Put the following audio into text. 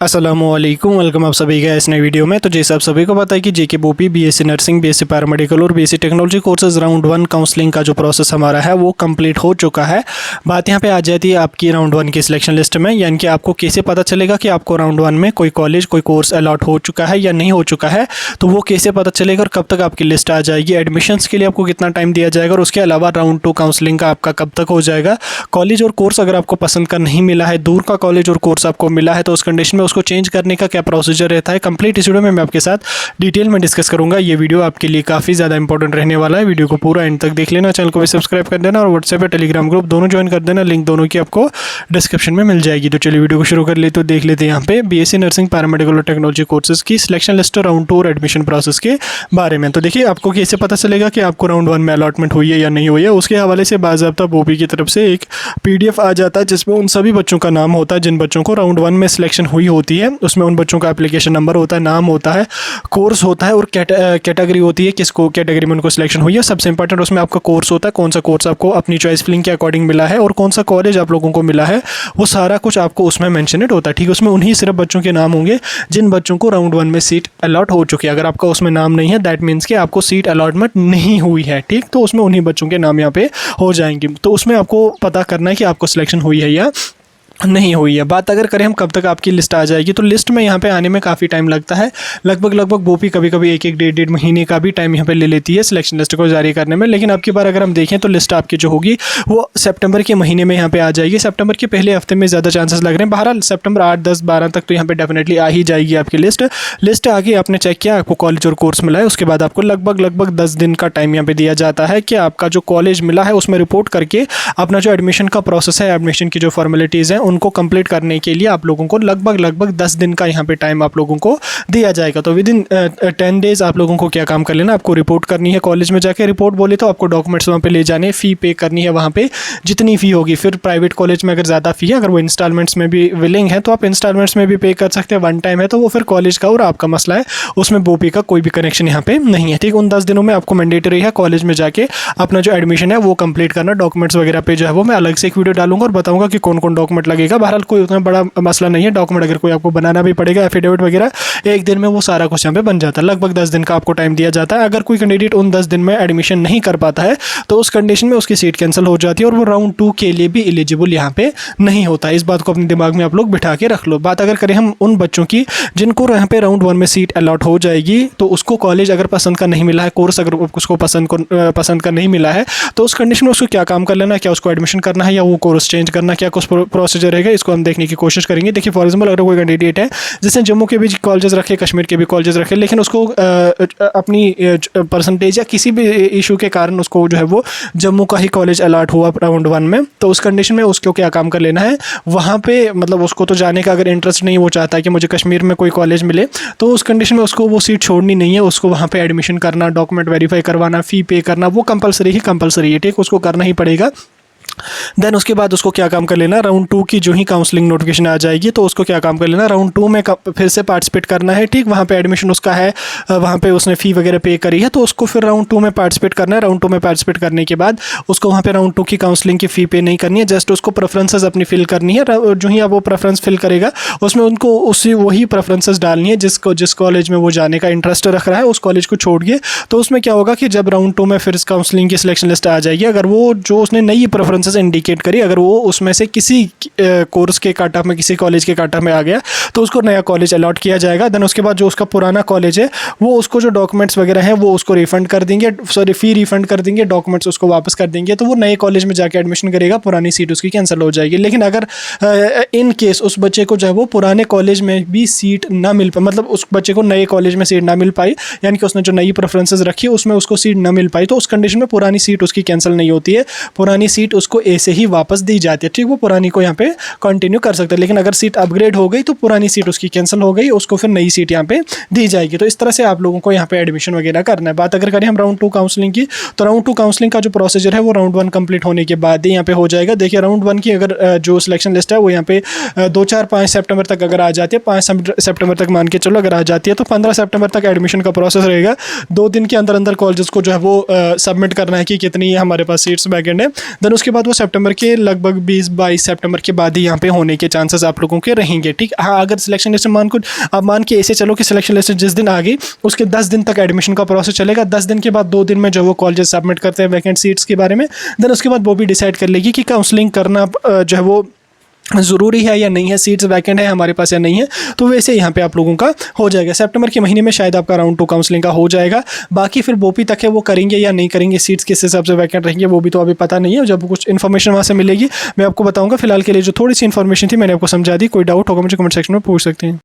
अस्सलामुअलैकुम, वेलकम आप सभी का इस नई वीडियो में। तो जैसे आप सभी को पता है कि जेके बोपी बीएससी नर्सिंग, बीएससी पैरामेडिकल और BSc technology courses round 1 counselling का जो प्रोसेस हमारा है वो कंप्लीट हो चुका है। बात यहाँ पे आ जाती है आपकी राउंड 1 की सिलेक्शन लिस्ट में, यानी कि आपको कैसे पता चलेगा कि आपको राउंड 1 में कोई कॉलेज कोई कोर्स अलॉट हो चुका है या नहीं हो चुका है। तो वो कैसे पता चलेगा और कब तक आपकी लिस्ट आ जाएगी, एडमिशन्स के लिए आपको कितना टाइम दिया जाएगा और उसके अलावा राउंड 2 काउंसलिंग का आपका कब तक हो जाएगा। कॉलेज और कोर्स अगर आपको पसंद का नहीं मिला है, दूर का कॉलेज और कोर्स आपको मिला है, तो उस कंडीशन में उसको चेंज करने का क्या प्रोसीजर रहता है, कंप्लीट इस वीडियो में मैं आपके साथ डिटेल में डिस्कस करूंगा। ये वीडियो आपके लिए काफ़ी ज़्यादा इंपॉर्टेंट रहने वाला है। वीडियो को पूरा एंड तक देख लेना, चैनल को भी सब्सक्राइब कर देना और व्हाट्सएप या टेलीग्राम ग्रुप दोनों ज्वाइन कर देना। लिंक दोनों की आपको डिस्क्रिप्शन में मिल जाएगी। तो चलिए वीडियो को शुरू कर लेते तो देख लेते हैं यहाँ पे बीएससी नर्सिंग, पैरामेडिकल और टेक्नोलॉजी कोर्सेज की सिलेक्शन लिस्ट राउंड 2 और एडमिशन प्रोसेस के बारे में। तो देखिए आपको कैसे पता चलेगा कि आपको राउंड 1 में अलॉटमेंट हुई है या नहीं हुई है। उसके हवाले से बाज़ाब्ता बोपी की तरफ से एक PDF आ जाता है जिसमें उन सभी बच्चों का नाम होता है जिन बच्चों को राउंड 1 में सिलेक्शन हुई होती है। उसमें उन बच्चों का एप्लीकेशन नंबर होता है, नाम होता है, कोर्स होता है और कैटेगरी होती है, किस कैटेगरी में उनको सिलेक्शन हुई है। सबसे इंपॉर्टेंट उसमें आपका कोर्स होता है, कौन सा कोर्स आपको अपनी चॉइस फिलिंग के अकॉर्डिंग मिला है और कौन सा कॉलेज आप लोगों को मिला है, वो सारा कुछ आपको उसमें मेंशनेड होता है। ठीक है, उसमें उन्हीं सिर्फ बच्चों के नाम होंगे जिन बच्चों को राउंड 1 में सीट अलॉट हो चुकी है। अगर आपका उसमें नाम नहीं है, दैट मीन्स कि आपको सीट अलॉटमेंट नहीं हुई है। ठीक, तो उसमें उन्हीं बच्चों के नाम यहाँ पे हो जाएंगे। तो उसमें आपको पता करना है कि आपको सिलेक्शन हुई है या नहीं हुई है। बात अगर करें हम कब तक आपकी लिस्ट आ जाएगी, तो लिस्ट में यहाँ पे आने में काफ़ी टाइम लगता है। लगभग बोपी कभी कभी एक डेढ़ महीने का भी टाइम यहाँ पे ले लेती है सिलेक्शन लिस्ट को जारी करने में। लेकिन अब की बार अगर हम देखें तो लिस्ट आपकी जो होगी वो सितंबर के महीने में यहाँ पे आ जाएगी। सितंबर के पहले हफ्ते में ज़्यादा चांसेस लग रहे हैं। बहरहाल सितंबर 8, 10, 12 तक तो यहाँ पे डेफिनेटली आ ही जाएगी आपकी लिस्ट आगे आपने चेक किया, आपको कॉलेज और कोर्स मिला है, उसके बाद आपको लगभग 10 दिन का टाइम यहाँ पे दिया जाता है कि आपका जो कॉलेज मिला है उसमें रिपोर्ट करके अपना जो एडमिशन का प्रोसेस है, एडमिशन की जो फॉर्मेलिटीज़ हैं उनको कंप्लीट करने के लिए आप लोगों को लगभग 10 दिन का यहाँ पे टाइम आप लोगों को दिया जाएगा। तो विद इन 10 डेज आप लोगों को क्या काम कर लेना, आपको रिपोर्ट करनी है कॉलेज में जाके। रिपोर्ट बोले तो आपको डॉक्यूमेंट्स वहाँ पे ले जाने, फ़ी पे करनी है वहाँ पे जितनी फ़ी होगी। फिर प्राइवेट कॉलेज में अगर ज़्यादा फ़ी है, अगर वो इंस्टॉलमेंट्स में भी विलिंग है तो आप इंस्टॉलमेंट्स में भी पे कर सकते हैं। वन टाइम है तो वो फिर कॉलेज का और आपका मसला है, उसमें बोपी का कोई भी कनेक्शन यहाँ पे नहीं है। ठीक, उन 10 दिनों में आपको मैंडेटरी है कॉलेज में जाके अपना जो एडमिशन है वो कंप्लीट करना। डॉक्यूमेंट्स वगैरह पे जो है वो मैं अलग से एक वीडियो डालूंगा और बताऊंगा कि कौन कौन डॉक्यूमेंट लगेगा। बहरहाल कोई उतना बड़ा मसला नहीं है। डॉक्यूमेंट अगर कोई आपको बनाना भी पड़ेगा, एफिडेविट वगैरह, एक दिन में वो सारा कुछ यहाँ पे बन जाता है। लगभग 10 दिन का आपको टाइम दिया जाता है। अगर कोई कैंडिडेट उन 10 दिन में एडमिशन नहीं कर पाता है तो उस कंडीशन में उसकी सीट कैंसिल हो जाती है और वो राउंड 2 के लिए भी एलिजिबल यहाँ पे नहीं होता। इस बात को अपने दिमाग में आप लोग बिठा के रख लो। बात अगर करें हम उन बच्चों की जिनको यहाँ पे राउंड 1 में सीट अलॉट हो जाएगी, तो उसको कॉलेज अगर पसंद का नहीं मिला है, कोर्स अगर उसको पसंद का नहीं मिला है, तो उस कंडीशन में उसको क्या काम कर लेना है, क्या उसको एडमिशन करना है या वो कोर्स चेंज करना, क्या कुछ प्रोसीजर रहेगा, इसको हम देखने की कोशिश करेंगे। देखिए फॉर एग्जाम्पल अगर कोई कैंडिडेट है जिसने जम्मू के भी कॉलेजेस रखे, कश्मीर के भी कॉलेजेस रखे, लेकिन उसको अपनी परसेंटेज या किसी भी इशू के कारण उसको जो है वो जम्मू का ही कॉलेज अलॉट हुआ राउंड 1 में, तो उस कंडीशन में उसको क्या काम कर लेना है, वहाँ पे मतलब उसको तो जाने का अगर इंटरेस्ट नहीं, वो चाहता है कि मुझे कश्मीर में कोई कॉलेज मिले, तो उस कंडीशन में उसको वो सीट छोड़नी नहीं है। उसको वहाँ पे एडमिशन करना, डॉक्यूमेंट वेरीफाई करवाना, फ़ी पे करना, वो कंपलसरी है। ठीक, उसको करना ही पड़ेगा। देन उसके बाद उसको क्या काम कर लेना, राउंड 2 की जो ही काउंसलिंग नोटिफिकेशन आ जाएगी तो उसको क्या काम कर लेना, राउंड 2 में फिर से पार्टिसिपेट करना है। ठीक, वहाँ पे एडमिशन उसका है, वहाँ पे उसने फ़ी वगैरह पे करी है, तो उसको फिर राउंड 2 में पार्टिसिपेट करना है। राउंड 2 में पार्टिसिपेट करने के बाद उसको वहाँ पे राउंड 2 की काउंसलिंग की फ़ी पे नहीं करनी है, जस्ट उसको प्रेफरेंसेस अपनी फिल करनी है। जो ही आप वो प्रेफरेंस फिल करेगा उसमें उनको उसी वही प्रेफरेंसेस डालनी है जिस कॉलेज में वो जाने का इंटरेस्ट रख रहा है, उस कॉलेज को छोड़ के। तो उसमें क्या होगा कि जब राउंड 2 में फिर काउंसलिंग की सिलेक्शन लिस्ट आ जाएगी, अगर वो जो उसने नई प्रेफरेंसेस इंडिकेट करी, अगर वो उसमें से किसी कोर्स के काट ऑफ में, किसी कॉलेज के काट ऑफ में आ गया, तो उसको नया कॉलेज अलॉट किया जाएगा। देन उसके बाद जो उसका पुराना कॉलेज है वो उसको जो डॉक्यूमेंट्स वगैरह हैं वो उसको रिफंड कर देंगे, फ़ी रिफंड कर देंगे, डॉक्यूमेंट्स उसको वापस कर देंगे, तो वो नए कॉलेज में जाके एडमिशन करेगा, पुरानी सीट उसकी कैंसिल हो जाएगी। लेकिन अगर इन केस उस बच्चे को जो है वो पुराने कॉलेज में भी सीट ना मिल पाए, मतलब उस बच्चे को नए कॉलेज में सीट ना मिल पाई, यानी कि उसने जो नई प्रेफरेंसेस रखी उसमें उसको सीट ना मिल पाई, तो उस कंडीशन में पुरानी सीट उसकी कैंसिल नहीं होती है, पुरानी सीट उसको ऐसे ही वापस दी जाती है। ठीक, वो पुरानी को यहाँ पे कंटिन्यू कर सकते हैं। लेकिन अगर सीट अपग्रेड हो गई तो पुरानी सीट उसकी कैंसिल हो गई, उसको फिर नई सीट यहाँ पे दी जाएगी। तो इस तरह से आप लोगों को यहाँ पे एडमिशन वगैरह करना है। बात अगर करें हम राउंड 2 काउंसलिंग की, तो राउंड 2 काउंसलिंग का जो प्रोसीजर है वो राउंड 1 कंप्लीट होने के बाद ही यहाँ पे हो जाएगा। देखिए राउंड 1 की अगर जो सिलेक्शन लिस्ट है वो यहाँ पे 2, 4, 5 सितंबर तक अगर आ जाती है, 5 सितंबर तक मान के चलो अगर आ जाती है, तो 15 सितंबर तक एडमिशन का प्रोसेस रहेगा। 2 दिन के अंदर कॉलेजेस को जो है वो सबमिट करना है कि कितनी हमारे पास सीट्स वैकेंट है। देन उसके बाद वो सितंबर के लगभग 20-22 सितंबर के बाद ही यहाँ पे होने के चांसेस आप लोगों के रहेंगे। ठीक, हाँ अगर सिलेक्शन लिस्ट मान को आप मान के ऐसे चलो कि सिलेक्शन लिस्ट जिस दिन आ गई उसके 10 दिन तक एडमिशन का प्रोसेस चलेगा। 10 दिन के बाद 2 दिन में जो वो कॉलेजेस सबमिट करते हैं वैकेंट सीट्स के बारे में, देन उसके बाद वो भी डिसाइड कर लेगी कि काउंसलिंग करना जो है वो ज़रूरी है या नहीं है, सीट्स वैकेंट है हमारे पास या नहीं है। तो वैसे यहाँ पे आप लोगों का हो जाएगा। सितंबर के महीने में शायद आपका राउंड 2 काउंसलिंग का हो जाएगा। बाकी फिर बोपी तक है वो करेंगे या नहीं करेंगे, सीट्स किस हिसाब से वैकेंट रहेंगे वो भी तो अभी पता नहीं है। जब कुछ इन्फॉर्मेशन वहाँ से मिलेगी मैं आपको बताऊँगा। फिलहाल के लिए जो थोड़ी सी इन्फॉर्मेशन थी मैंने आपको समझा दी। कोई डाउट होगा मुझे कमेंट सेक्शन में पूछ सकते हैं।